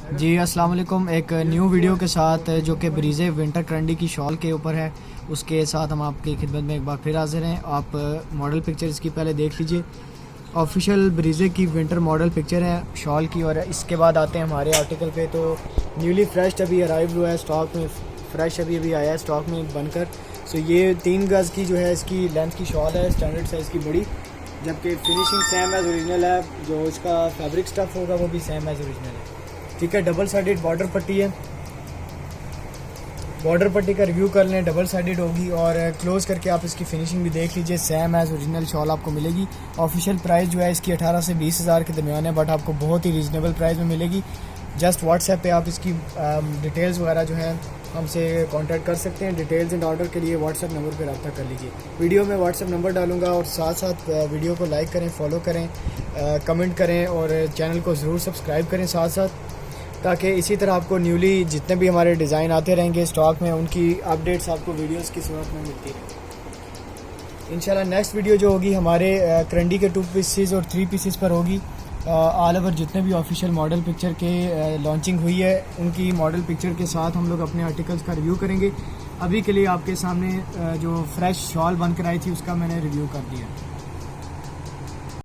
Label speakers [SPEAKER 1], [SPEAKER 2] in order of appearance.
[SPEAKER 1] जी अस्सलाम वालेकुम। एक न्यू वीडियो के साथ जो कि ब्रीज़े विंटर ट्रेंडी की शॉल के ऊपर है, उसके साथ हम आपकी खिदमत में एक बार फिर हाजिर हैं। आप मॉडल पिक्चर इसकी पहले देख लीजिए। ऑफिशियल ब्रीज़े की विंटर मॉडल पिक्चर है शॉल की। और इसके बाद आते हैं हमारे आर्टिकल पे। तो न्यूली फ्रेश अभी अराइव हुआ है स्टॉक में, फ्रेश अभी आया है स्टॉक में बनकर। सो ये 3 गज़ की जो है इसकी लेंथ की शॉल है, स्टैंडर्ड साइज़ की बड़ी, जबकि फिनिशिंग सेम एज़ ओरिजिनल है। जो इसका फैब्रिक स्टफ़ होगा वो भी सेम एज़ ओरिजिनल है। ठीक है, डबल साइडेड बॉर्डर पट्टी है। बॉर्डर पट्टी का रिव्यू कर लें, डबल साइडेड होगी। और क्लोज करके आप इसकी फिनिशिंग भी देख लीजिए, सेम एज़ ओरिजिनल शॉल आपको मिलेगी। ऑफिशियल प्राइस जो है इसकी 18 से 20 हज़ार के दरमियान है, बट आपको बहुत ही रीज़नेबल प्राइस में मिलेगी। जस्ट व्हाट्सएप पे आप इसकी डिटेल्स वगैरह जो है हमसे कांटेक्ट कर सकते हैं। डिटेल्स एंड ऑर्डर के लिए व्हाट्सएप नंबर पर रब्ता कर लीजिए। वीडियो में व्हाट्सएप नंबर डालूंगा, और साथ साथ वीडियो को लाइक करें, फॉलो करें, कमेंट करें, और चैनल को ज़रूर सब्सक्राइब करें साथ साथ, ताकि इसी तरह आपको न्यूली जितने भी हमारे डिज़ाइन आते रहेंगे स्टॉक में, उनकी अपडेट्स आपको वीडियोस की सूरत में मिलती है। इंशाल्लाह नेक्स्ट वीडियो जो होगी हमारे ट्रेंडी के 2 पीसेस और 3 पीसेस पर होगी। ऑल ओवर जितने भी ऑफिशियल मॉडल पिक्चर के लॉन्चिंग हुई है उनकी मॉडल पिक्चर के साथ हम लोग अपने आर्टिकल्स का रिव्यू करेंगे। अभी के लिए आपके सामने जो फ्रेश शॉल बनकर आई थी उसका मैंने रिव्यू कर दिया।